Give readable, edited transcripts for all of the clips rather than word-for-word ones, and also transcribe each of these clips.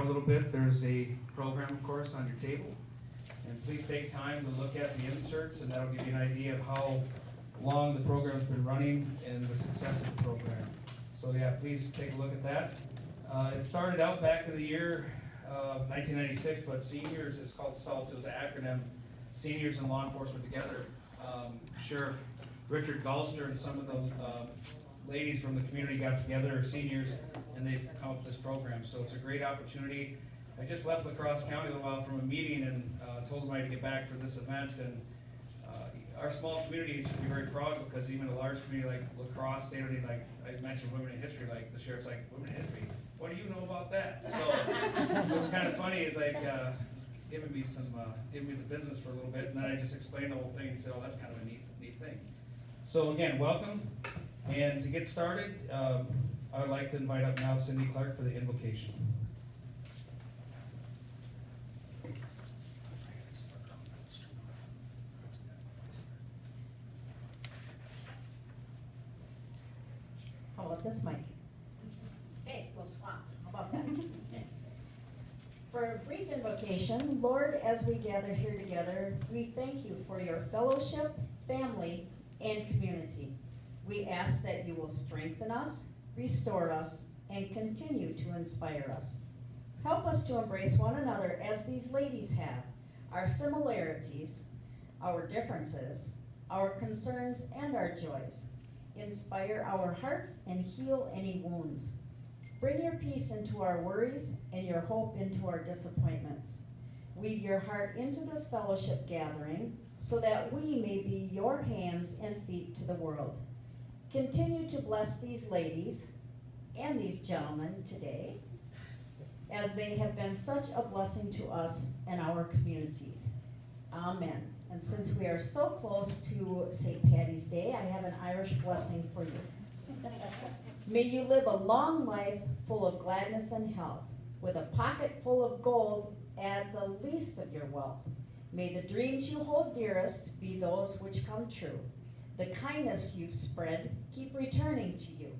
a little bit, there's a program, of course, on your table. And please take time to look at the inserts, and that'll give you an idea of how long the program's been running and the success of the program. So yeah, please take a look at that. It started out back in the year 1996, but seniors, it's called SALT, it was an acronym, Seniors and Law Enforcement Together. Sheriff Richard Galster and some of the ladies from the community got together, seniors, and they've come up with this program. So it's a great opportunity. I just left La Crosse County a little while from a meeting and told them I had to get back for this event. And our small community should be very proud, because even a large community like La Crosse, they don't even, like, I mentioned women in history, like the sheriff's like, women in history? What do you know about that? So what's kind of funny is like giving me the business for a little bit, and then I just explained the whole thing. He said, oh, that's kind of a neat thing. So again, welcome. And to get started, I would like to invite up now Cindy Clark for the invocation. How about this mic? Okay, we'll swap. How about that? For a brief invocation, Lord, as we gather here together, we thank you for your fellowship, family, and community. We ask that you will strengthen us, restore us, and continue to inspire us. Help us to embrace one another as these ladies have, our similarities, our differences, our concerns, and our joys. Inspire our hearts and heal any wounds. Bring your peace into our worries and your hope into our disappointments. Weave your heart into this fellowship gathering so that we may be your hands and feet to the world. Continue to bless these ladies and these gentlemen today, as they have been such a blessing to us and our communities. Amen. And since we are so close to St. Patty's Day, I have an Irish blessing for you. May you live a long life full of gladness and health, with a pocket full of gold at the least of your wealth. May the dreams you hold dearest be those which come true. The kindness you've spread keep returning to you.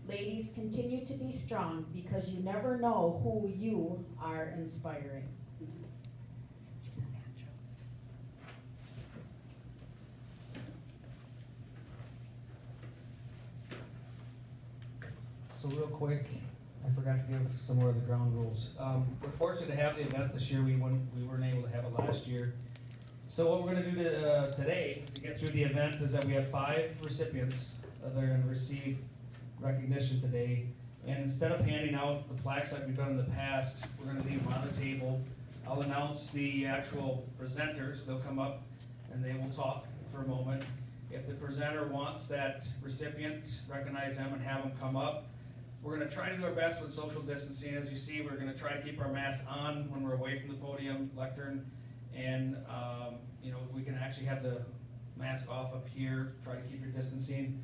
Ladies, continue to be strong, because you never know who you are inspiring. So real quick, I forgot to give some more of the ground rules. We're fortunate to have the event this year. We weren't able to have it last year. So what we're going to do today to get through the event is that we have 5 recipients that are going to receive recognition today. And instead of handing out the plaques like we've done in the past, we're going to leave them on the table. I'll announce the actual presenters. They'll come up and they will talk for a moment. If the presenter wants that recipient, recognize them and have them come up. We're going to try to do our best with social distancing. As you see, we're going to try to keep our masks on when we're away from the podium, lectern, and we can actually have the mask off up here. Try to keep your distancing.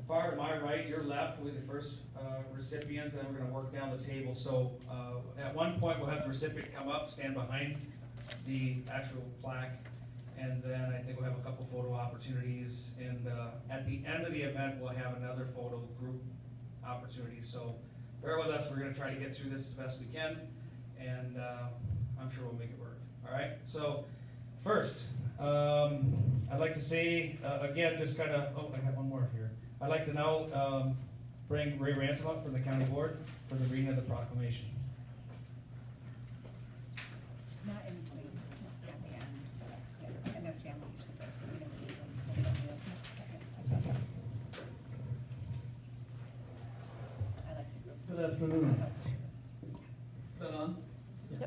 Far to my right, your left, will be the first recipient, and then we're going to work down the table. So at one point, we'll have the recipient come up, stand behind the actual plaque, and then I think we'll have a couple photo opportunities. And at the end of the event, we'll have another photo group opportunity. So bear with us. We're going to try to get through this as best we can, and I'm sure we'll make it work. All right. So first, I'd like to say again, just kind of. Oh, I got one more here. I'd like to now bring Ray Ransom up from the county board for the reading of the proclamation. Not in between, at the end. Yeah, I know Jan usually does, but we never do them, so we don't do it. Okay. I like the group. Good afternoon. Is that on? Yeah.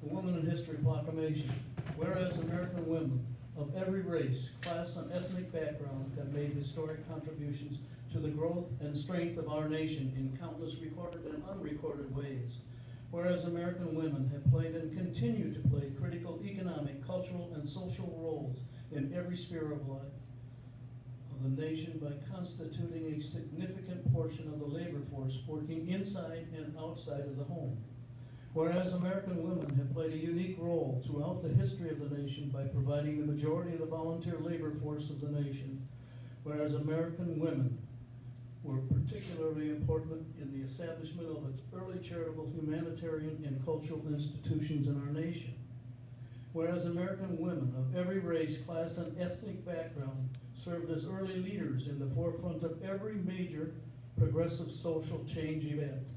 The Women in History Proclamation. Whereas American women of every race, class, and ethnic background have made historic contributions to the growth and strength of our nation in countless recorded and unrecorded ways. Whereas American women have played and continue to play critical economic, cultural, and social roles in every sphere of life of the nation by constituting a significant portion of the labor force working inside and outside of the home. Whereas American women have played a unique role throughout the history of the nation by providing the majority of the volunteer labor force of the nation. Whereas American women were particularly important in the establishment of its early charitable, humanitarian, and cultural institutions in our nation. Whereas American women of every race, class, and ethnic background served as early leaders in the forefront of every major progressive social change event.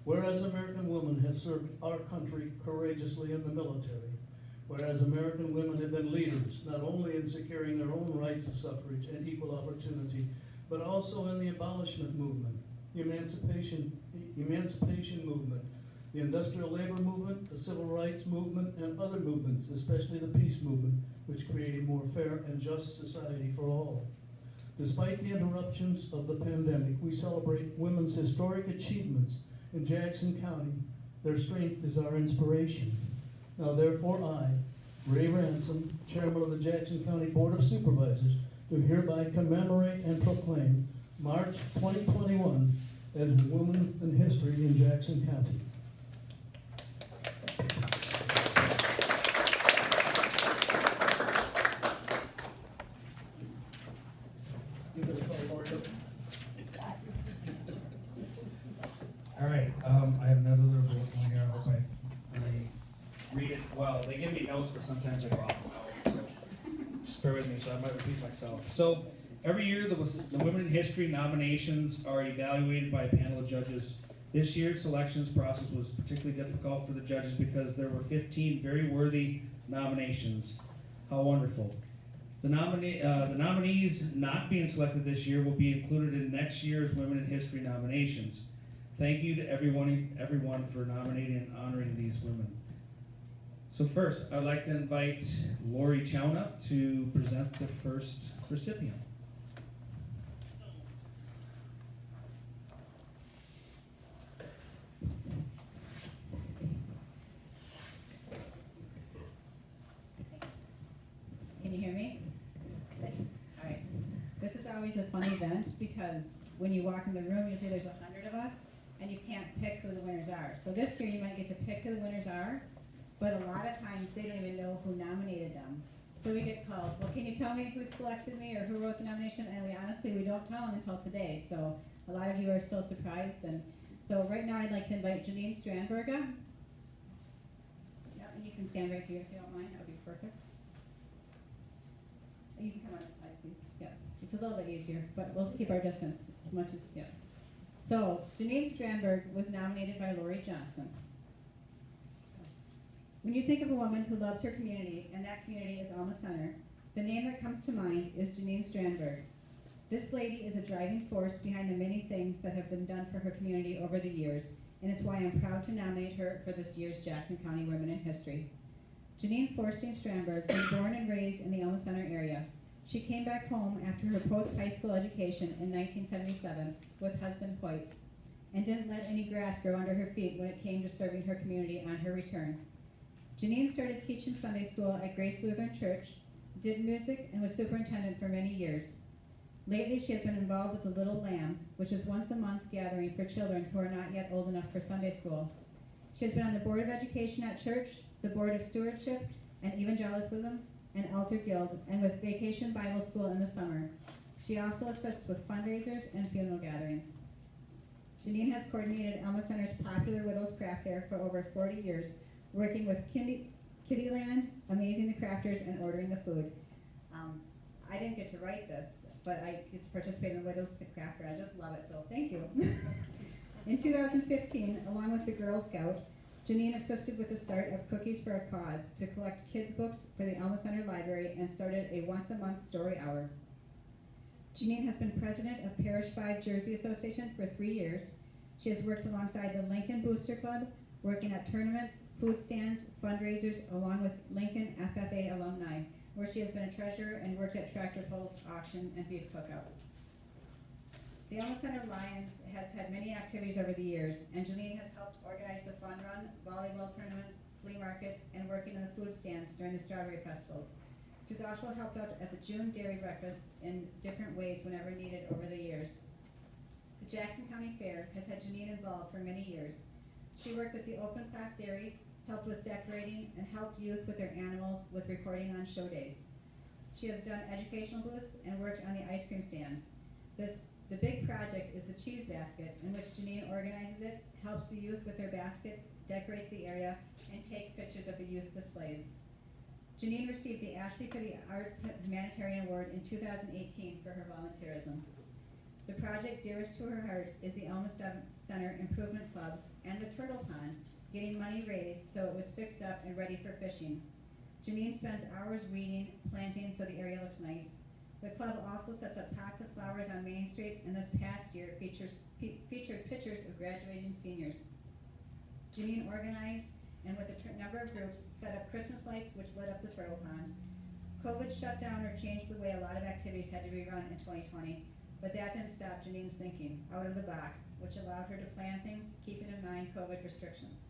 Whereas American women have served our country courageously in the military. Whereas American women have been leaders, not only in securing their own rights of suffrage and equal opportunity, but also in the abolishment movement, the emancipation movement, the industrial labor movement, the civil rights movement, and other movements, especially the peace movement, which created a more fair and just society for all. Despite the interruptions of the pandemic, we celebrate women's historic achievements in Jackson County. Their strength is our inspiration. Now therefore I, Ray Ransom, Chairman of the Jackson County Board of Supervisors, do hereby commemorate and proclaim March 2021 as Women in History in Jackson County. You better call for it. All right, I have another little bullet point here, I hope I read it well. They give me notes, but sometimes I go off the notes, so just bear with me, so I might repeat myself. So, every year, the Women in History nominations are evaluated by a panel of judges. This year's selections process was particularly difficult for the judges because there were 15 very worthy nominations. How wonderful. The nominees not being selected this year will be included in next year's Women in History nominations. Thank you to everyone for nominating and honoring these women. So first, I'd like to invite Lori Chowna to present the first recipient. Can you hear me? All right. This is always a fun event because when you walk in the room, usually there's 100 of us, and you can't pick who the winners are. So this year you might get to pick who the winners are, but a lot of times they don't even know who nominated them. So we get calls, well, can you tell me who selected me or who wrote the nomination? And we don't tell them until today. So a lot of you are still surprised. And so right now I'd like to invite Janine Strandberga. Yep, and you can stand right here if you don't mind, that would be perfect. You can come on this side, please. Yeah, it's a little bit easier, but we'll keep our distance as much as, yeah. So, Janine Strandberg was nominated by Lori Johnson. So, when you think of a woman who loves her community, and that community is Alma Center, the name that comes to mind is Janine Strandberg. This lady is a driving force behind the many things that have been done for her community over the years, and it's why I'm proud to nominate her for this year's Jackson County Women in History. Janine Forstein Strandberg was born and raised in the Alma Center area. She came back home after her post-high school education in 1977 with husband Hoyt, and didn't let any grass grow under her feet when it came to serving her community on her return. Janine started teaching Sunday school at Grace Lutheran Church, did music, and was superintendent for many years. Lately, she has been involved with the Little Lambs, which is once a month gathering for children who are not yet old enough for Sunday school. She has been on the Board of Education at church, the Board of Stewardship and Evangelicalism, and Altar Guild, and with Vacation Bible School in the summer. She also assists with fundraisers and funeral gatherings. Janine has coordinated Alma Center's popular Widows Craft Fair for over 40 years, working with Kittyland, Amazing the Crafters, and ordering the food. I didn't get to write this, but I get to participate in the Widows Craft Fair. I just love it, so thank you. In 2015, along with the Girl Scout, Janine assisted with the start of Cookies for a Cause to collect kids' books for the Alma Center Library and started a once-a-month story hour. Janine has been president of Parish 5 Jersey Association for 3 years. She has worked alongside the Lincoln Booster Club, working at tournaments, food stands, fundraisers, along with Lincoln FFA alumni, where she has been a treasurer and worked at tractor pulls, auction, and beef cookouts. The Alma Center Lions has had many activities over the years, and Janine has helped organize the fun run, volleyball tournaments, flea markets, and working on the food stands during the strawberry festivals. She's also helped out at the June Dairy Breakfast in different ways whenever needed over the years. The Jackson County Fair has had Janine involved for many years. She worked with the Open Class Dairy, helped with decorating, and helped youth with their animals with recording on show days. She has done educational booths and worked on the ice cream stand. The big project is the Cheese Basket, in which Janine organizes it, helps the youth with their baskets, decorates the area, and takes pictures of the youth displays. Janine received the Ashley for the Arts Humanitarian Award in 2018 for her volunteerism. The project dearest to her heart is the Elma Center Improvement Club and the Turtle Pond, getting money raised so it was fixed up and ready for fishing. Janine spends hours weeding, planting so the area looks nice. The club also sets up pots of flowers on Main Street, and this past year featured pictures of graduating seniors. Janine organized and with a number of groups set up Christmas lights which lit up the Turtle Pond. COVID shut down or changed the way a lot of activities had to be run in 2020, but that didn't stop Janine's thinking out of the box, which allowed her to plan things, keeping in mind COVID restrictions.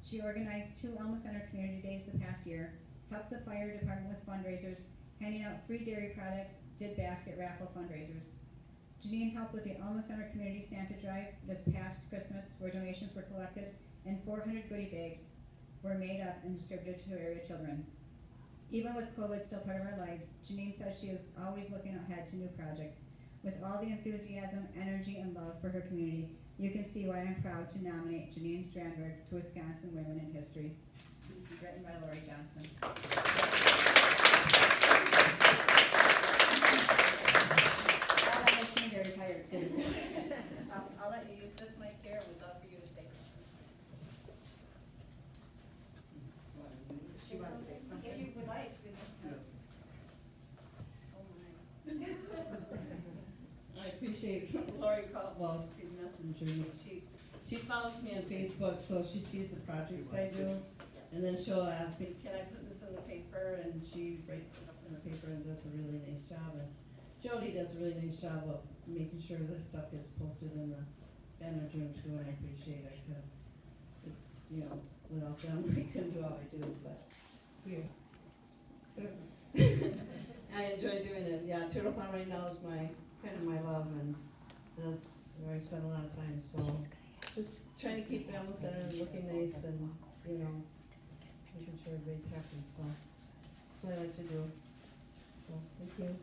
She organized 2 Elma Center Community Days the past year, helped the fire department with fundraisers, handing out free dairy products, did basket raffle fundraisers. Janine helped with the Elma Center Community Santa Drive this past Christmas, where donations were collected and 400 goodie bags were made up and distributed to area children. Even with COVID still part of our lives, Janine says she is always looking ahead to new projects. With all the enthusiasm, energy, and love for her community, you can see why I'm proud to nominate Janine Strandberg to Wisconsin Women in History. Written by Lori Johnson. That makes me very tired too. So. I'll let you use this mic here. We'd love for you to say something. She wants to say something. If you would like. I appreciate Lori called, well, she messengered me. She follows me on Facebook, so she sees the projects I do. And then she'll ask me, can I put this in the paper? And she writes it up in the paper and does a really nice job. And Jody does a really nice job of making sure this stuff gets posted in the banner room too, and I appreciate it, because it's, you know, without them, I couldn't do all I do, but we're. I enjoy doing it. Yeah, Turtle Pond right now is kind of my love, and that's where I spend a lot of time, so just trying to keep Elma Center looking nice and, you know, making sure everybody's happy, so that's what I like to do. So, thank you.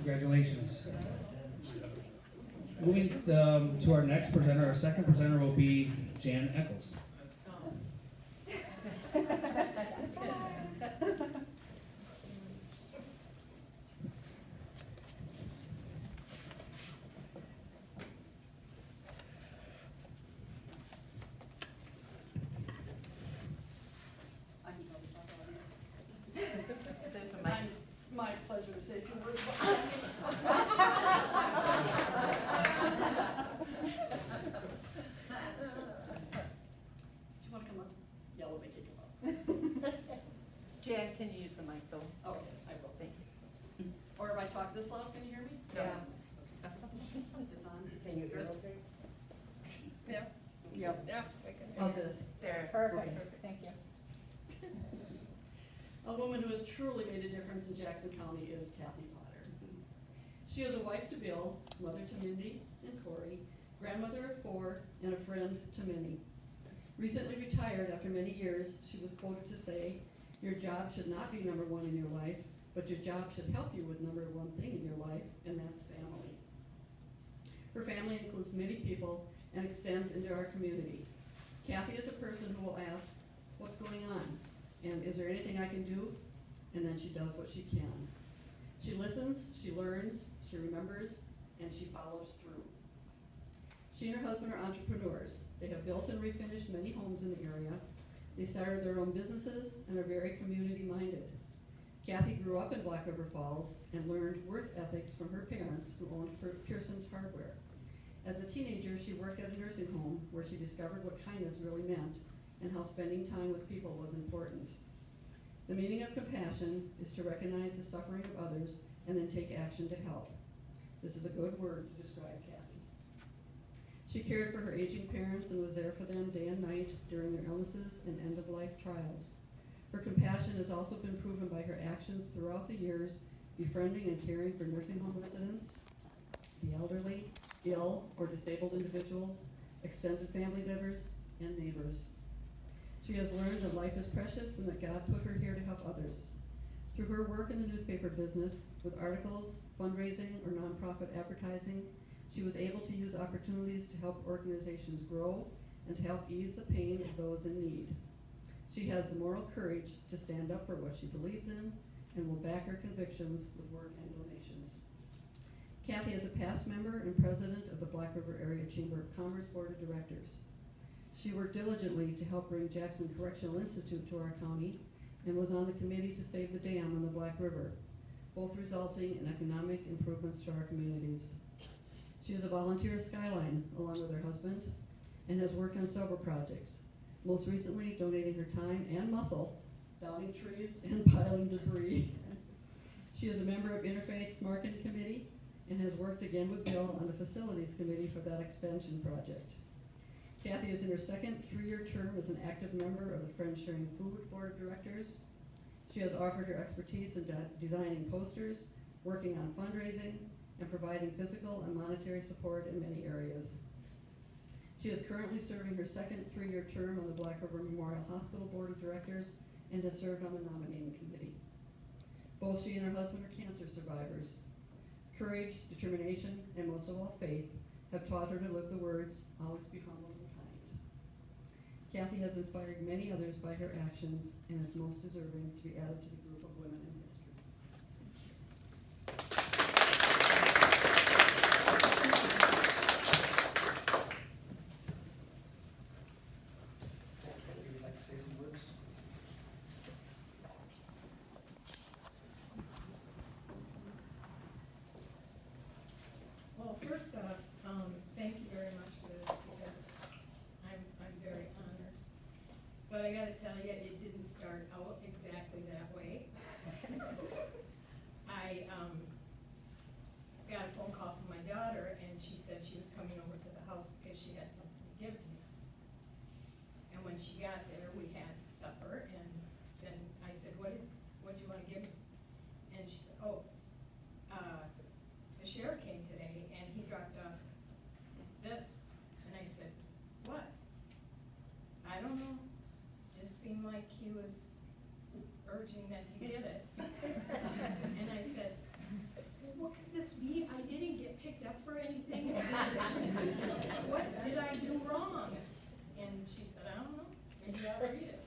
Congratulations. Moving to our next presenter, our second presenter will be Jan Eccles. It's my pleasure to say a few words. Do you want to come up? Yeah, we'll make you come up. Jan, can you use the mic though? Okay, I will. Thank you. Or if I talk this loud, can you hear me? Yeah. It's on. Can you hear okay? Yeah. Yep. Yeah. How's this? There. Perfect, thank you. A woman who has truly made a difference in Jackson County is Kathy Potter. She is a wife to Bill, mother to Mindy and Corey, grandmother of 4, and a friend to many. Recently retired after many years, she was quoted to say, "Your job should not be number 1 in your life, but your job should help you with number 1 thing in your life, and that's family." Her family includes many people and extends into our community. Kathy is a person who will ask, "What's going on? And is there anything I can do?" And then she does what she can. She listens, she learns, she remembers, and she follows through. She and her husband are entrepreneurs. They have built and refinished many homes in the area. They started their own businesses and are very community-minded. Kathy grew up in Black River Falls and learned work ethics from her parents, who owned Pearson's Hardware. As a teenager, she worked at a nursing home where she discovered what kindness really meant and how spending time with people was important. The meaning of compassion is to recognize the suffering of others and then take action to help. This is a good word to describe Kathy. She cared for her aging parents and was there for them day and night during their illnesses and end-of-life trials. Her compassion has also been proven by her actions throughout the years, befriending and caring for nursing home residents, the elderly, ill or disabled individuals, extended family members, and neighbors. She has learned that life is precious and that God put her here to help others. Through her work in the newspaper business, with articles, fundraising, or nonprofit advertising, she was able to use opportunities to help organizations grow and to help ease the pain of those in need. She has the moral courage to stand up for what she believes in and will back her convictions with work and donations. Kathy is a past member and president of the Black River Area Chamber of Commerce Board of Directors. She worked diligently to help bring Jackson Correctional Institute to our county and was on the committee to save the dam on the Black River, both resulting in economic improvements to our communities. She is a volunteer at Skyline along with her husband and has worked on several projects, most recently donating her time and muscle, downing trees and piling debris. She is a member of Interfaith's Marketing Committee and has worked again with Bill on the Facilities Committee for that expansion project. Kathy is in her second 3-year term as an active member of the Friends Sharing Food Board of Directors. She has offered her expertise in designing posters, working on fundraising, and providing physical and monetary support in many areas. She is currently serving her second 3-year term on the Black River Memorial Hospital Board of Directors and has served on the nominating committee. Both she and her husband are cancer survivors. Courage, determination, and most of all faith have taught her to live the words, always be humble and kind. Kathy has inspired many others by her actions and is most deserving to be added to the group of women in history. Would you like to say some words? Well, first off, thank you very much for this because I'm very honored. But I gotta tell you, it didn't start out exactly that way. I, got a phone call from my daughter and she said she was coming over to the house because she had something to give to me. And when she got there, we had supper and then I said, what'd you wanna give me? And she said, oh, the sheriff came today and he dropped off this. And I said, what? I don't know. Just seemed like he was urging that you get it. And I said, well, what could this be? I didn't get picked up for anything. What did I do wrong? And she said, I don't know. Maybe I'll read it.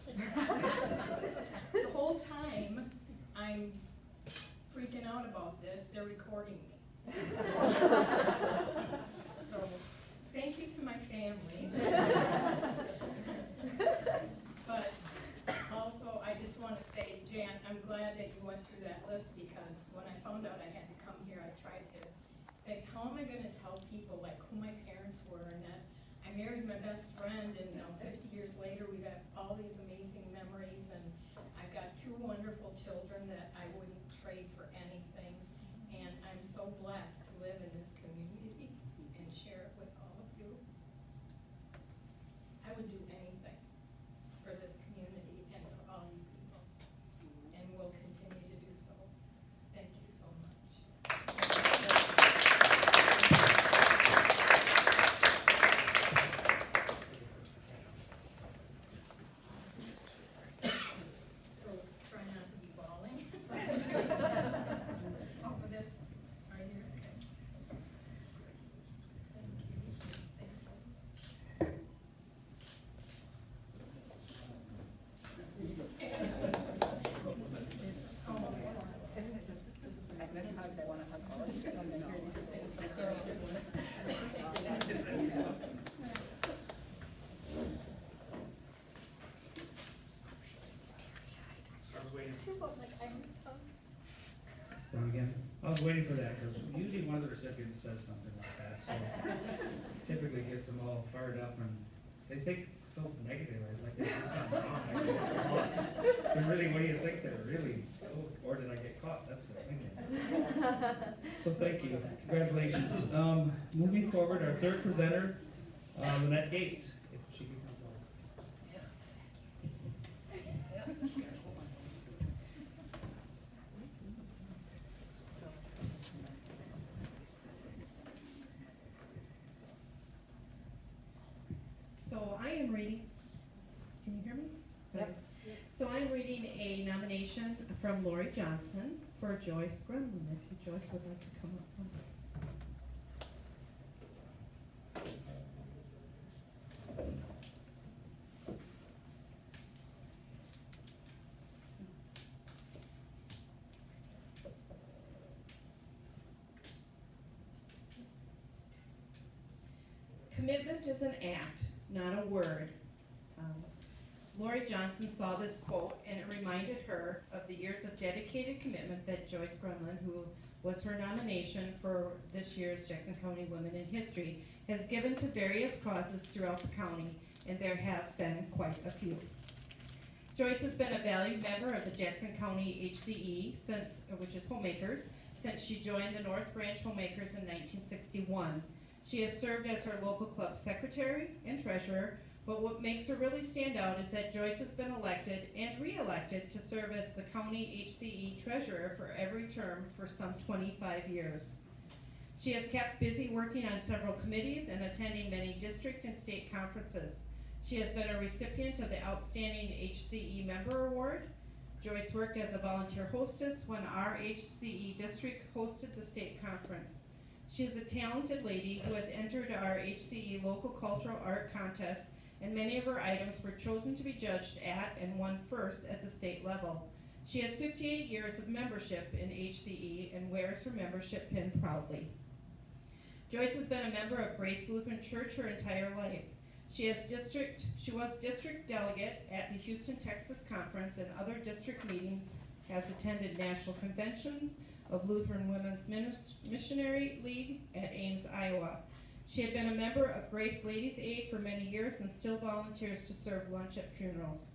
The whole time I'm freaking out about this, they're recording me. So, thank you to my family. But also, I just want to say, Jan, I'm glad that you went through that list because when I found out I had to come here, I tried to think, how am I going to tell people like who my parents were and that I married my best friend and 50 years later we got all these amazing memories and I've got 2 wonderful children that I wouldn't trade for anything. And I'm so blessed to live in this community and share it with all of you. I would do anything for this community and for all you people, and will continue to do so. Thank you so much. So try not to be bawling. Over this, right here, okay. Thank you. Thank you. I was waiting. Down again? I was waiting for that, because usually one of the recipients says something like that, so typically gets them all fired up and they think so negative, like they did something wrong. I get caught. So really, what do you think they're really, oh, or did I get caught? That's what they're thinking. So thank you, congratulations. Moving forward, our third presenter, Lynette Gates, if she could come forward. So I am reading, can you hear me? Yep. So I'm reading a nomination from Lori Johnson for Joyce Grunlin, if you, Joyce, would like to come up. Commitment is an act, not a word. Lori Johnson saw this quote and it reminded her of the years of dedicated commitment that Joyce Grunlin, who was her nomination for this year's Jackson County Women in History, has given to various causes throughout the county, and there have been quite a few. Joyce has been a valued member of the Jackson County HCE, which is Homemakers, since she joined the North Branch Homemakers in 1961. She has served as her local club secretary and treasurer, but what makes her really stand out is that Joyce has been elected and re-elected to serve as the county HCE treasurer for every term for some 25 years. She has kept busy working on several committees and attending many district and state conferences. She has been a recipient of the Outstanding HCE Member Award. Joyce worked as a volunteer hostess when our HCE district hosted the state conference. She is a talented lady who has entered our HCE local cultural art contest, and many of her items were chosen to be judged at and won first at the state level. She has 58 years of membership in HCE and wears her membership pin proudly. Joyce has been a member of Grace Lutheran Church her entire life. She was district delegate at the Houston, Texas Conference and other district meetings, has attended national conventions of Lutheran Women's Missionary League at Ames, Iowa. She had been a member of Grace Ladies Aid for many years and still volunteers to serve lunch at funerals.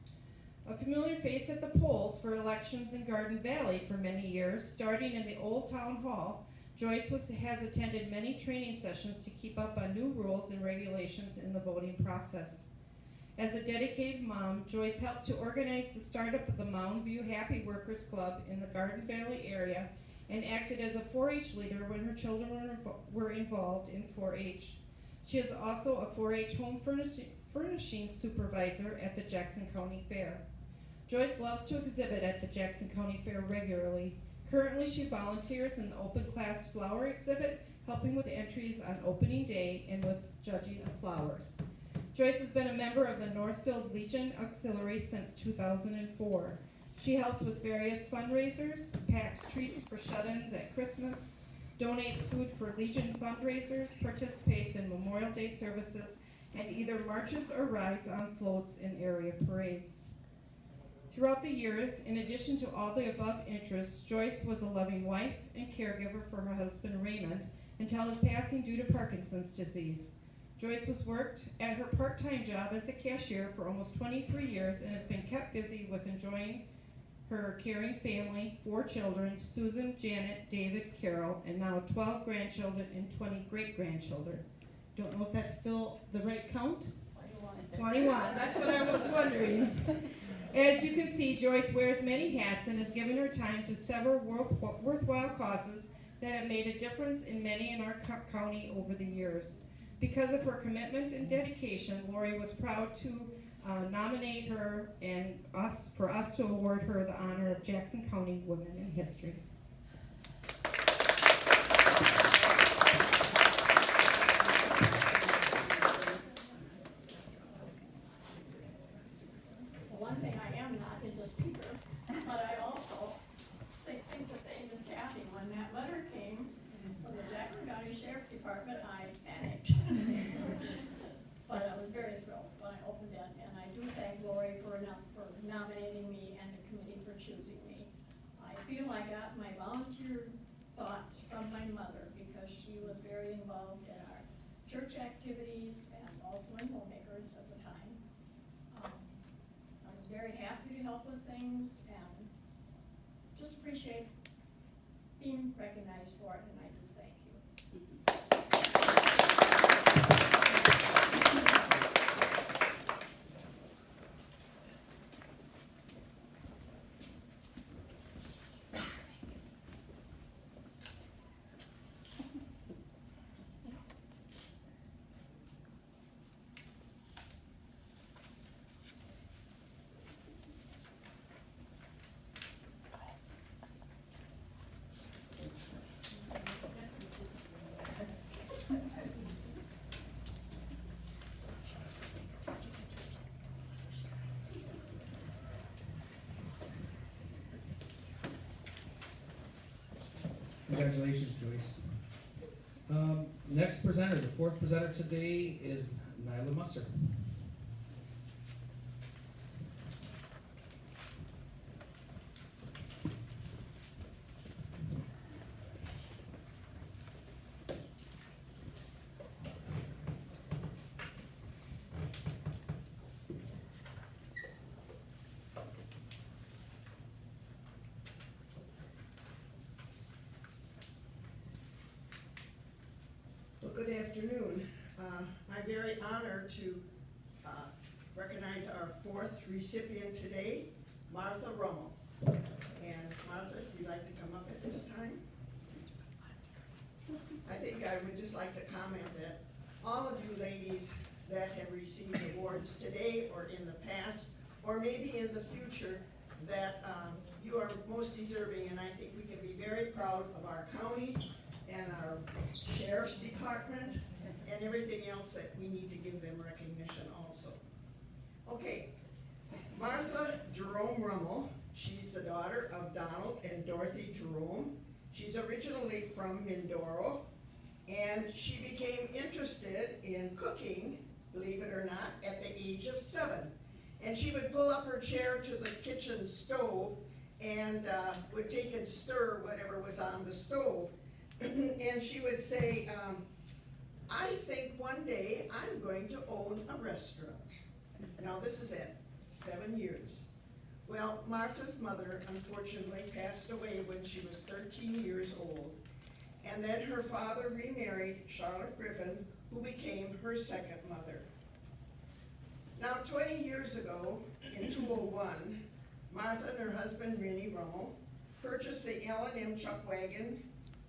A familiar face at the polls for elections in Garden Valley for many years, starting in the old town hall, Joyce has attended many training sessions to keep up on new rules and regulations in the voting process. As a dedicated mom, Joyce helped to organize the startup of the Mound View Happy Workers Club in the Garden Valley area and acted as a 4-H leader when her children were involved in 4-H. She is also a 4-H home furnishing supervisor at the Jackson County Fair. Joyce loves to exhibit at the Jackson County Fair regularly. Currently, she volunteers in the open class flower exhibit, helping with entries on opening day and with judging of flowers. Joyce has been a member of the Northfield Legion Auxiliary since 2004. She helps with various fundraisers, packs treats for shut-ins at Christmas, donates food for Legion fundraisers, participates in Memorial Day services, and either marches or rides on floats in area parades. Throughout the years, in addition to all the above interests, Joyce was a loving wife and caregiver for her husband Raymond until his passing due to Parkinson's disease. Joyce has worked at her part-time job as a cashier for almost 23 years and has been kept busy with enjoying her caring family, 4 children, Susan, Janet, David, Carol, and now 12 grandchildren and 20 great-grandchildren. Don't know if that's still the right count? 21, that's what I was wondering. As you can see, Joyce wears many hats and has given her time to several worthwhile causes that have made a difference in many in our county over the years. Because of her commitment and dedication, Lori was proud to nominate her and for us to award her the honor of Jackson County Women in History. One thing I am not is a speaker, but I also think the same as Kathy. When that letter came from the Jackson County Sheriff Department, I panicked. But I was very thrilled when I opened that, and I do thank Lori for nominating me and the committee for choosing me. I feel I got my volunteer thoughts from my mother, because she was very involved in our church activities and also in homemakers at the time. I was very happy to help with things and just appreciate being recognized for it, and I do thank you. Congratulations, Joyce. Next presenter, the fourth presenter today is Nyla Musser. Well, good afternoon. I'm very honored to recognize our fourth recipient today, Martha Rummel. And Martha, if you'd like to come up at this time. I think I would just like to comment that all of you ladies that have received awards today or in the past, or maybe in the future, that you are most deserving, and I think we can be very proud of our county and our sheriff's department and everything else that we need to give them recognition also. Okay, Martha Jerome Rummel, she's the daughter of Donald and Dorothy Jerome. She's originally from Mindoro, and she became interested in cooking, believe it or not, at the age of 7. And she would pull up her chair to the kitchen stove and would take and stir whatever was on the stove. And she would say, I think one day I'm going to own a restaurant. Now this is at 7 years. Well, Martha's mother unfortunately passed away when she was 13 years old. And then her father remarried Charlotte Griffin, who became her second mother. Now 20 years ago, in 2001, Martha and her husband Rennie Rummel purchased the L&M Chuck Wagon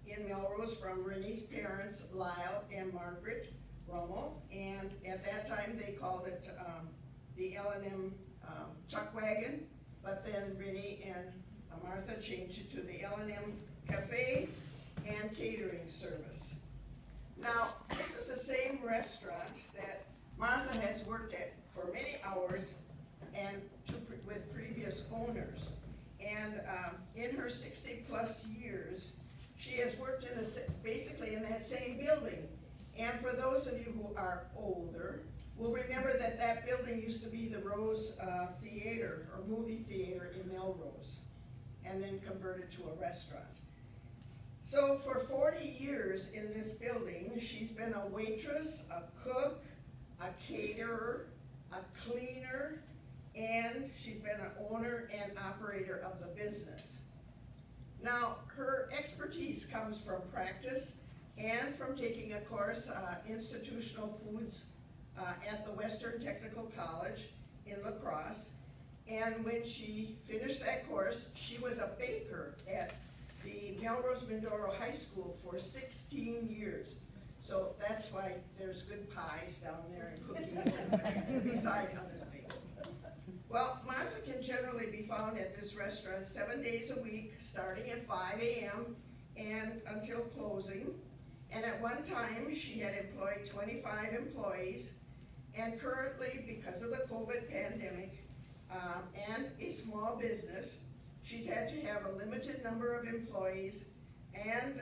in Melrose from Rennie's parents, Lyle and Margaret Rummel, and at that time they called it the L&M Chuck Wagon, but then Rennie and Martha changed it to the L&M Cafe and Catering Service. Now, this is the same restaurant that Martha has worked at for many hours and with previous owners. And in her 60-plus years, she has worked in basically in that same building. And for those of you who are older, will remember that that building used to be the Rose Theater or movie theater in Melrose, and then converted to a restaurant. So for 40 years in this building, she's been a waitress, a cook, a caterer, a cleaner, and she's been an owner and operator of the business. Now, her expertise comes from practice and from taking a course, Institutional Foods, at the Western Technical College in La Crosse. And when she finished that course, she was a baker at the Melrose Mindoro High School for 16 years. So that's why there's good pies down there and cookies and beside other things. Well, Martha can generally be found at this restaurant 7 days a week, starting at 5 a.m. and until closing. And at one time, she had employed 25 employees. And currently, because of the COVID pandemic and a small business, she's had to have a limited number of employees, and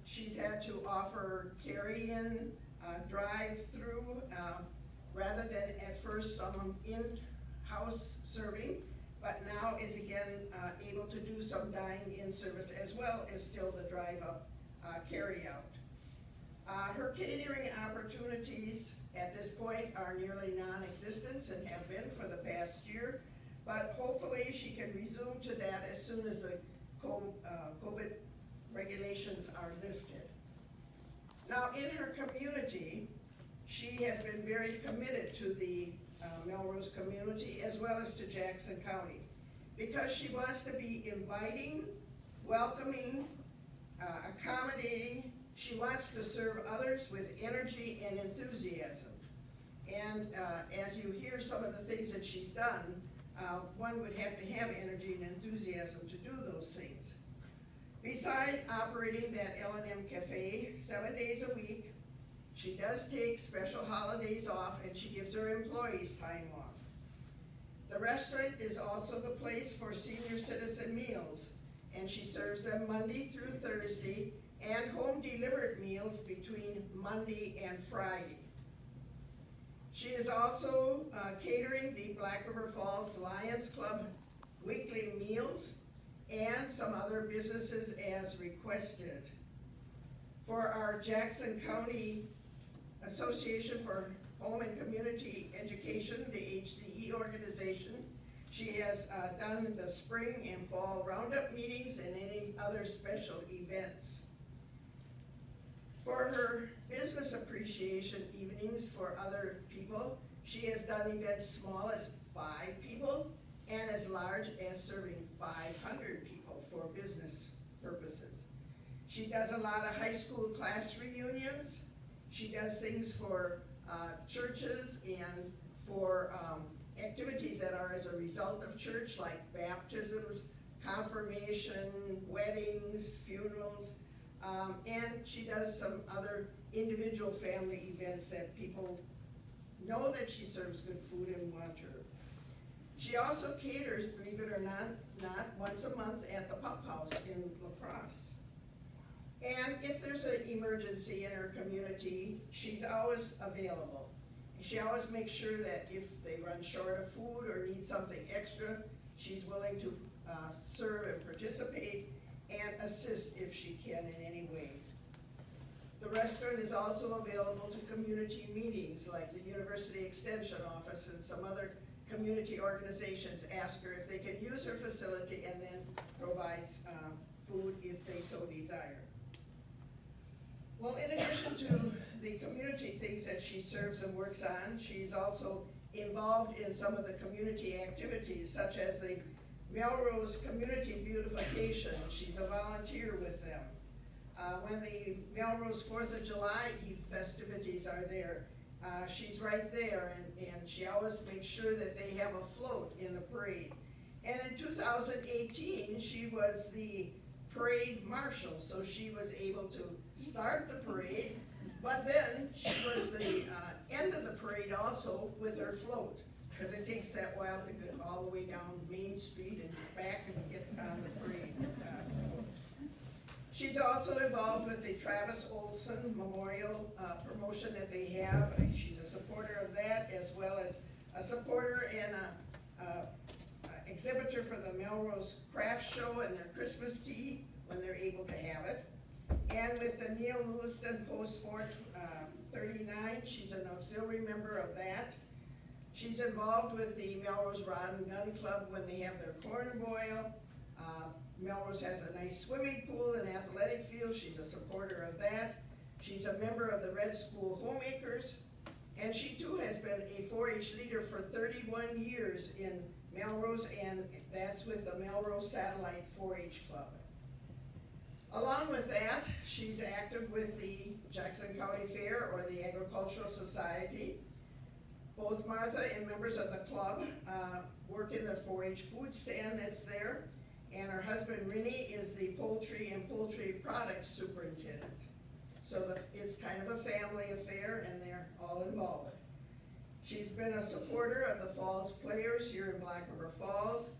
she's had to offer carry-in, drive-through, rather than at first some in-house serving, but now is again able to do some dine-in service as well as still the drive-up carry-out. Her catering opportunities at this point are nearly non-existent and have been for the past year, but hopefully she can resume to that as soon as the COVID regulations are lifted. Now, in her community, she has been very committed to the Melrose community as well as to Jackson County, because she wants to be inviting, welcoming, accommodating. She wants to serve others with energy and enthusiasm. And as you hear some of the things that she's done, one would have to have energy and enthusiasm to do those things. Beside operating that L&M Cafe 7 days a week, she does take special holidays off and she gives her employees time off. The restaurant is also the place for senior citizen meals, and she serves them Monday through Thursday and home delivered meals between Monday and Friday. She is also catering the Black River Falls Lions Club weekly meals and some other businesses as requested. For our Jackson County Association for Home and Community Education, the HCE organization, she has done the spring and fall roundup meetings and any other special events. For her business appreciation evenings for other people, she has done events small as 5 people and as large as serving 500 people for business purposes. She does a lot of high school class reunions. She does things for churches and for activities that are as a result of church, like baptisms, confirmation, weddings, funerals, and she does some other individual family events that people know that she serves good food and want her. She also caters, believe it or not, once a month at the Pup House in La Crosse. And if there's an emergency in her community, she's always available. She always makes sure that if they run short of food or need something extra, she's willing to serve and participate and assist if she can in any way. The restaurant is also available to community meetings like the University Extension Office and some other community organizations ask her if they can use her facility and then provides food if they so desire. Well, in addition to the community things that she serves and works on, she's also involved in some of the community activities, such as the Melrose Community Beautification. She's a volunteer with them. When the Melrose 4th of July festivities are there, she's right there, and she always makes sure that they have a float in the parade. And in 2018, she was the parade marshal, so she was able to start the parade, but then she was the end of the parade also with her float, because it takes that while to get all the way down Main Street and back and get on the parade float. She's also involved with the Travis Olson Memorial promotion that they have. She's a supporter of that, as well as a supporter and a exhibitor for the Melrose Craft Show and their Christmas tea when they're able to have it. And with the Neil Lewiston Post 439, she's an auxiliary member of that. She's involved with the Melrose Rod and Gun Club when they have their corn boil. Melrose has a nice swimming pool and athletic field. She's a supporter of that. She's a member of the Red School Homemakers. And she too has been a 4-H leader for 31 years in Melrose, and that's with the Melrose Satellite 4-H Club. Along with that, she's active with the Jackson County Fair or the Agricultural Society. Both Martha and members of the club work in the 4-H food stand that's there, and her husband Rennie is the poultry and poultry products superintendent. So it's kind of a family affair, and they're all involved. She's been a supporter of the Falls Players here in Black River Falls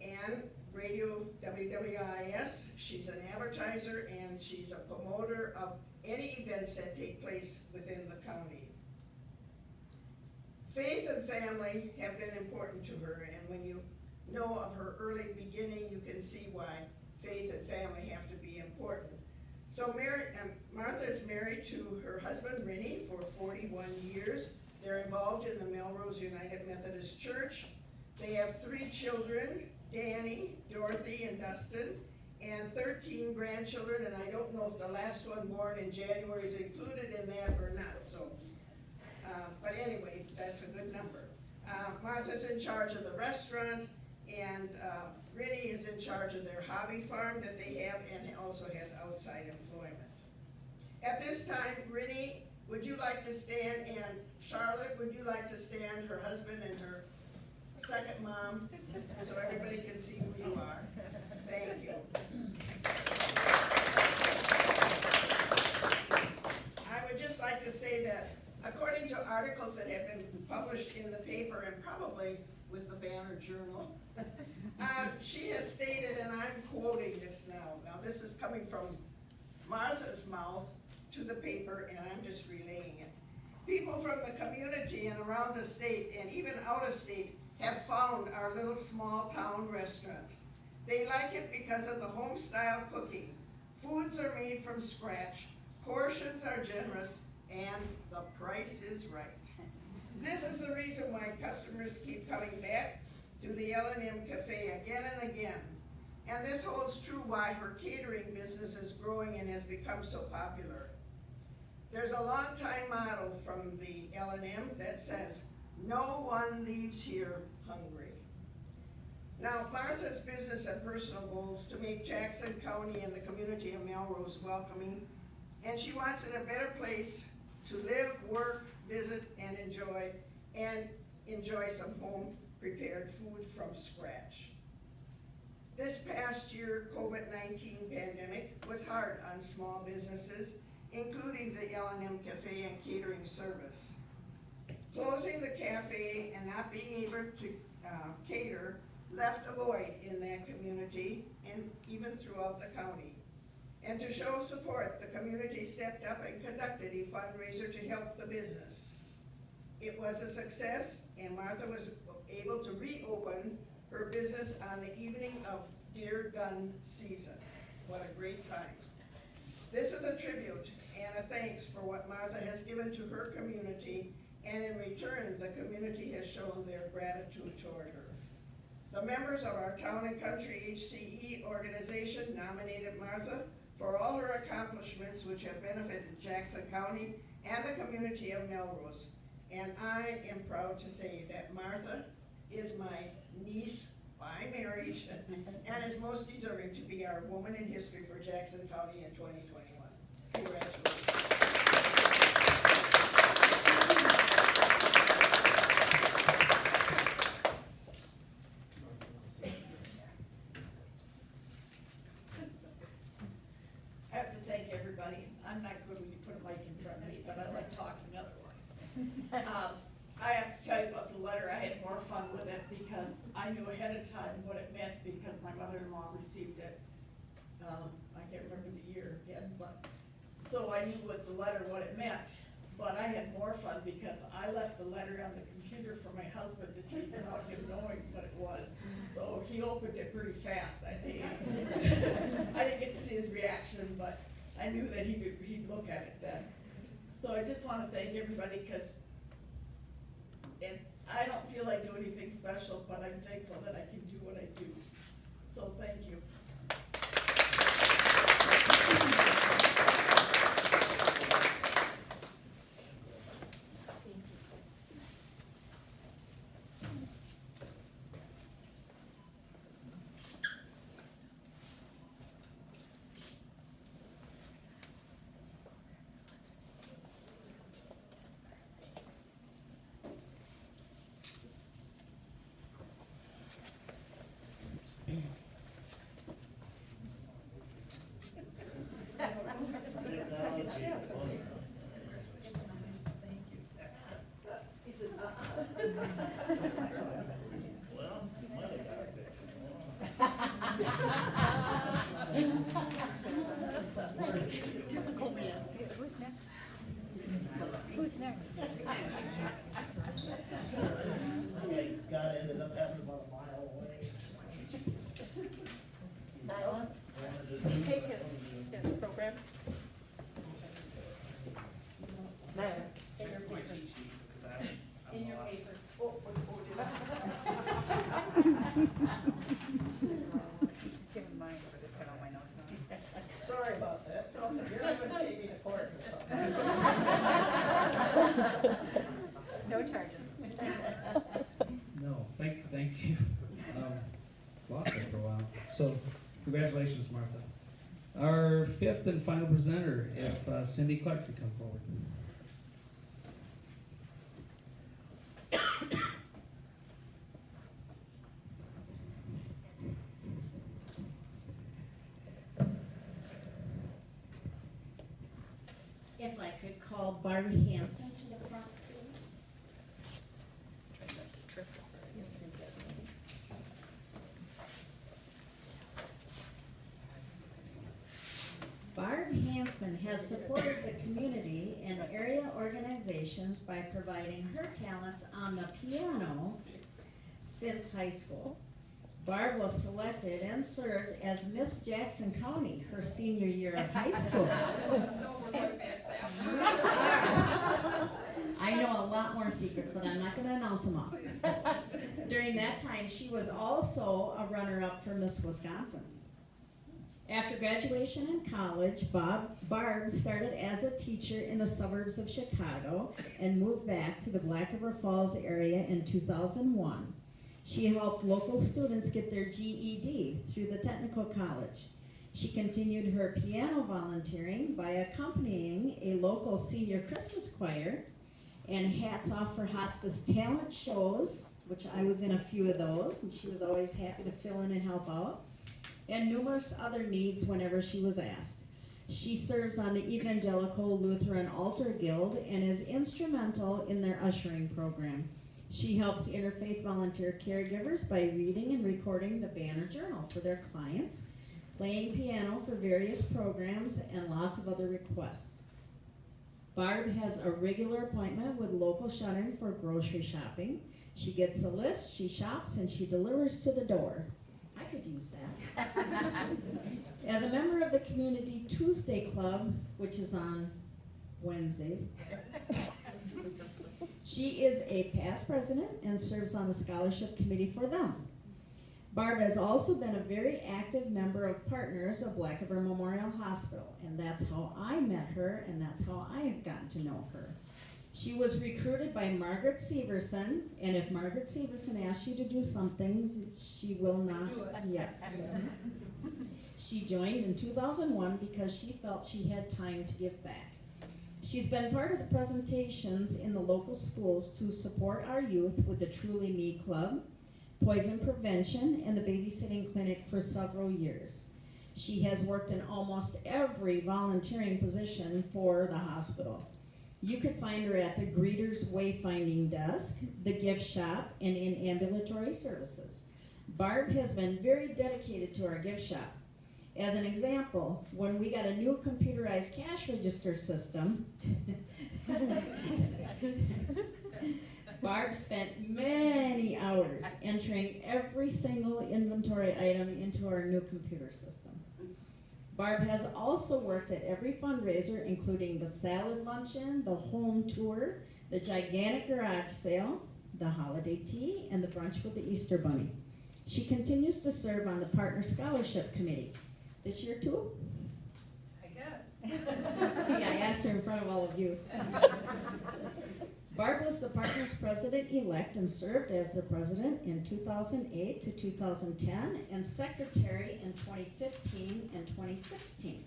and Radio WWIS. She's an advertiser, and she's a promoter of any events that take place within the county. Faith and family have been important to her, and when you know of her early beginning, you can see why So Martha is married to her husband Rennie for 41 years. They're involved in the Melrose United Methodist Church. They have 3 children, Danny, Dorothy, and Dustin, and 13 grandchildren, and I don't know if the last one born in January is included in that or not, so. But anyway, that's a good number. Martha's in charge of the restaurant, and Rennie is in charge of their hobby farm that they have, and also has outside employment. At this time, Rennie, would you like to stand, and Charlotte, would you like to stand, her husband and her second mom, so everybody can see who you are? Thank you. I would just like to say that according to articles that have been published in the paper and probably with the Banner Journal, she has stated, and I'm quoting this now, this is coming from Martha's mouth to the paper, and I'm just relaying it. People from the community and around the state, and even out of state, have found our little small town restaurant. They like it because of the home style cooking. Foods are made from scratch, portions are generous, and the price is right. This is the reason why customers keep coming back to the L&M Cafe again and again. And this holds true why her catering business is growing and has become so popular. There's a long-time motto from the L&M that says, "No one leaves here hungry." Now, Martha's business and personal goals to make Jackson County and the community of Melrose welcoming, and she wants it a better place to live, work, visit, and enjoy some home-prepared food from scratch. This past year, COVID-19 pandemic was hard on small businesses, including the L&M Cafe and catering service. Closing the cafe and not being able to cater left a void in that community and even throughout the county. And to show support, the community stepped up and conducted a fundraiser to help the business. It was a success, and Martha was able to reopen her business on the evening of deer gun season. What a great time. This is a tribute and a thanks for what Martha has given to her community, and in return, the community has shown their gratitude toward her. The members of our Town and Country HCE organization nominated Martha for all her accomplishments which have benefited Jackson County and the community of Melrose. And I am proud to say that Martha is my niece by marriage and is most deserving to be our Woman in History for Jackson County in 2021. Congratulations. I have to thank everybody. I'm not good when you put a mic in front of me, but I like talking otherwise. I have to tell you about the letter. I had more fun with it because I knew ahead of time what it meant because my mother-in-law received it. I can't remember the year again, but so I knew with the letter what it meant. But I had more fun because I left the letter on the computer for my husband to see without him knowing what it was. So he opened it pretty fast that day. I didn't get to see his reaction, but I knew that he'd look at it then. So I just want to thank everybody because I don't feel I do anything special, but I'm thankful that I can do what I do. So thank you. Second shift. It's nice, thank you. He says, Well, money got a Who's next? I got ended up having about a mile away. Take his program. sorry about that. You're not gonna take me to court or something. No charges. No, thank you. Lost it for a while. So, congratulations, Martha. Our fifth and final presenter, if Cindy Clark could come forward. If I could call Barbie Hanson to the front, please. Try not to trip over it. Barb Hanson has supported the community and area organizations by providing her talents on the piano since high school. Barb was selected and served as Miss Jackson County her senior year of high school. I know a lot more secrets, but I'm not going to announce them all. During that time, she was also a runner-up for Miss Wisconsin. After graduation in college, Barb started as a teacher in the suburbs of Chicago and moved back to the Black River Falls area in 2001. She helped local students get their GED through the technical college. She continued her piano volunteering by accompanying a local senior Christmas choir, and hats off for hospice talent shows, which I was in a few of those, and she was always happy to fill in and help out, and numerous other needs whenever she was asked. She serves on the Evangelical Lutheran Altar Guild and is instrumental in their ushering program. She helps interfaith volunteer caregivers by reading and recording the Banner Journal for their clients, playing piano for various programs, and lots of other requests. Barb has a regular appointment with local shut-in for grocery shopping. She gets a list, she shops, and she delivers to the door. I could use that. As a member of the Community Tuesday Club, which is on Wednesdays, she is a past president and serves on the scholarship committee for them. Barb has also been a very active member of Partners of Black River Memorial Hospital, and that's how I met her, and that's how I have gotten to know her. She was recruited by Margaret Severson, and if Margaret Severson asks you to do something, she will not. Do it. Yeah. She joined in 2001 because she felt she had time to give back. She's been part of the presentations in the local schools to support our youth with the Truly Me Club, poison prevention, and the babysitting clinic for several years. She has worked in almost every volunteering position for the hospital. You could find her at the greeter's wayfinding desk, the gift shop, and in ambulatory services. Barb has been very dedicated to our gift shop. As an example, when we got a new computerized cash register system, Barb spent many hours entering every single inventory item into our new computer system. Barb has also worked at every fundraiser, including the salad luncheon, the home tour, the gigantic garage sale, the holiday tea, and the brunch with the Easter Bunny. She continues to serve on the Partner Scholarship Committee. This year too? I guess. See, I asked her in front of all of you. Barb was the Partners President-elect and served as the President in 2008 to 2010 and Secretary in 2015 and 2016.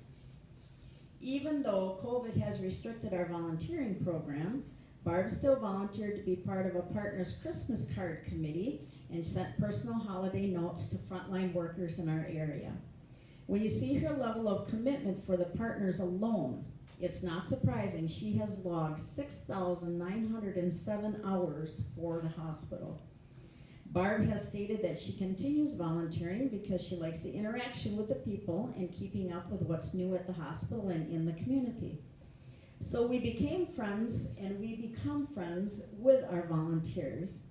Even though COVID has restricted our volunteering program, Barb still volunteered to be part of a Partners Christmas card committee and sent personal holiday notes to frontline workers in our area. When you see her level of commitment for the partners alone, it's not surprising she has logged 6,907 hours for the hospital. Barb has stated that she continues volunteering because she likes the interaction with the people and keeping up with what's new at the hospital and in the community. So we became friends, and we become friends with our volunteers.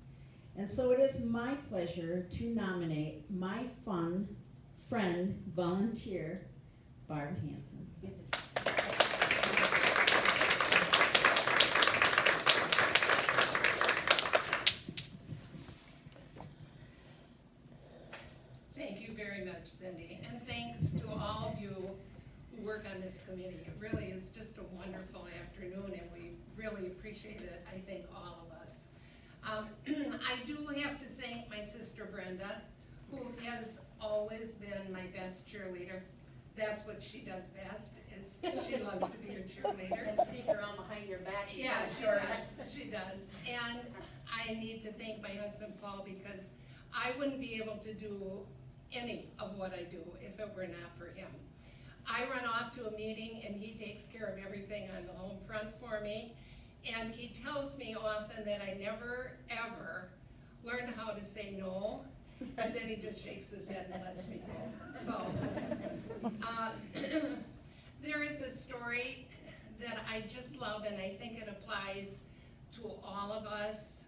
And so it is my pleasure to nominate my friend, volunteer, Barb Hanson. Thank you very much, Cindy, and thanks to all of you who work work on this committee. It really is just a wonderful afternoon, and we really appreciate it, I think, all of us. I do have to thank my sister Brenda, who has always been my best cheerleader. That's what she does best, is she loves to be a cheerleader. And sneak around behind your back. Yeah, she does. And I need to thank my husband Paul, because I wouldn't be able to do any of what I do if it were not for him. I run off to a meeting and he takes care of everything on the home front for me. And he tells me often that I never, ever learned how to say no, and then he just shakes his head and lets me go. So, there is a story that I just love, and I think it applies to all of us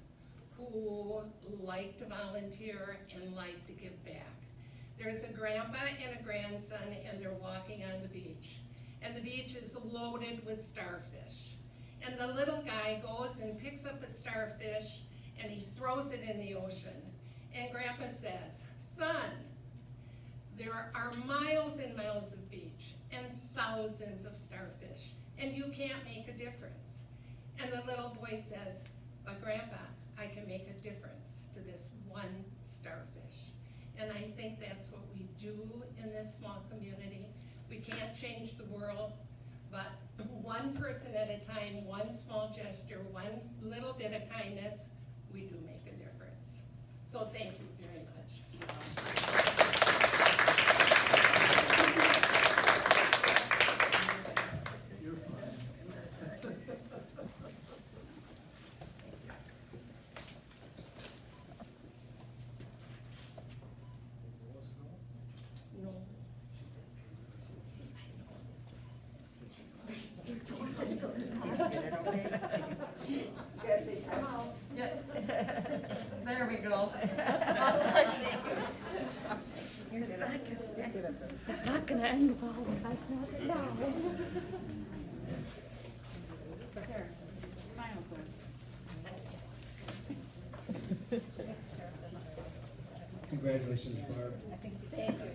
who like to volunteer and like to give back. There's a grandpa and a grandson, and they're walking on the beach. And the beach is loaded with starfish. And the little guy goes and picks up a starfish, and he throws it in the ocean. And Grandpa says, "Son, there are miles and miles of beach and thousands of starfish, and you can't make a difference." And the little boy says, "But Grandpa, I can make a difference to this one starfish." And I think that's what we do in this small community. We can't change the world, but one person at a time, one small gesture, one little bit of kindness, we do make a difference. So thank you very much. No. Gotta say time out. There we go. It's not gonna end well if I snap it now. There, final clip. Congratulations, Barb. Thank you.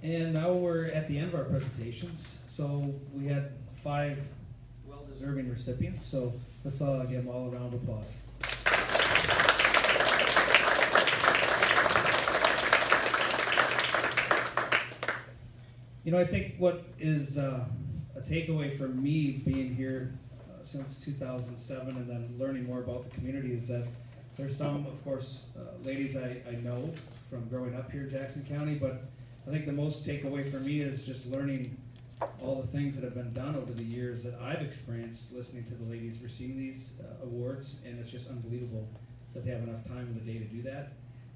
And now we're at the end of our presentations. So we had 5 well-deserving recipients, so let's give them all a round of applause. You know, I think what is a takeaway for me being here since 2007 and then learning more about the community is that there's some, of course, ladies I know from growing up here in Jackson County, but I think the most takeaway for me is just learning all the things that have been done over the years that I've experienced listening to the ladies receive these awards, and it's just unbelievable that they have enough time in the day to do that,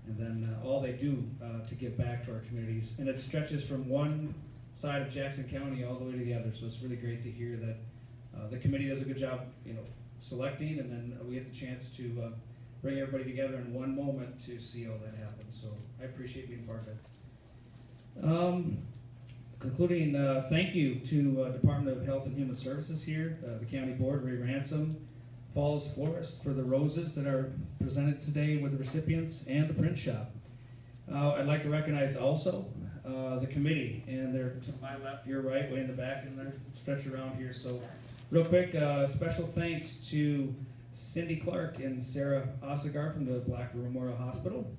and then all they do to give back to our communities. And it stretches from one side of Jackson County all the way to the other, so it's really great to hear that the committee does a good job, you know, selecting, and then we get the chance to bring everybody together in one moment to see all that happen. So I appreciate being part of it. Concluding, thank you to Department of Health and Human Services here, the County Board, Ray Ransom, Falls Florist for the roses that are presented today with the recipients, and the print shop. I'd like to recognize also the committee, and they're to my left, your right, way in the back, and they're stretched around here. So real quick, special thanks to Cindy Clark and Sarah Osegar from the Black River Memorial Hospital,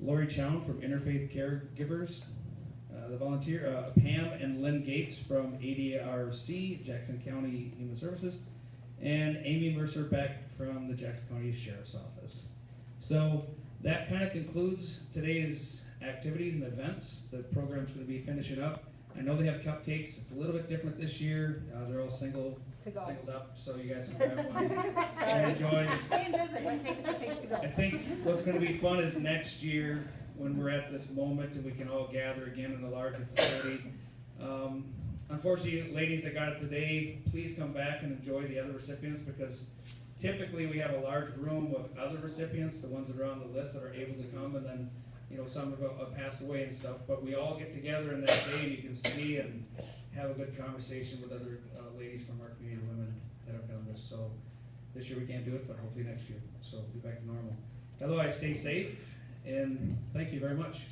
Lori Chown from Interfaith Caregivers, the volunteer, Pam and Lynn Gates from ADRC, Jackson County Human Services, and Amy Mercer Beck from the Jackson County Sheriff's Office. So that kind of concludes today's activities and events. The program's going to be finishing up. I know they have cupcakes. It's a little bit different this year. They're all singled up, so you guys can grab one and enjoy. Stay and visit, might take the cupcakes to go. I think what's going to be fun is next year when we're at this moment and we can all gather again in a larger facility. Unfortunately, ladies that got it today, please come back and enjoy the other recipients, because typically we have a large room of other recipients, the ones that are on the list that are able to come, and then, you know, some have passed away and stuff, but we all get together in that day and you can see and have a good conversation with other ladies from our community, women that have done this. So this year we can't do it, but hopefully next year. So we'll be back to normal. Otherwise, stay safe, and thank you very much.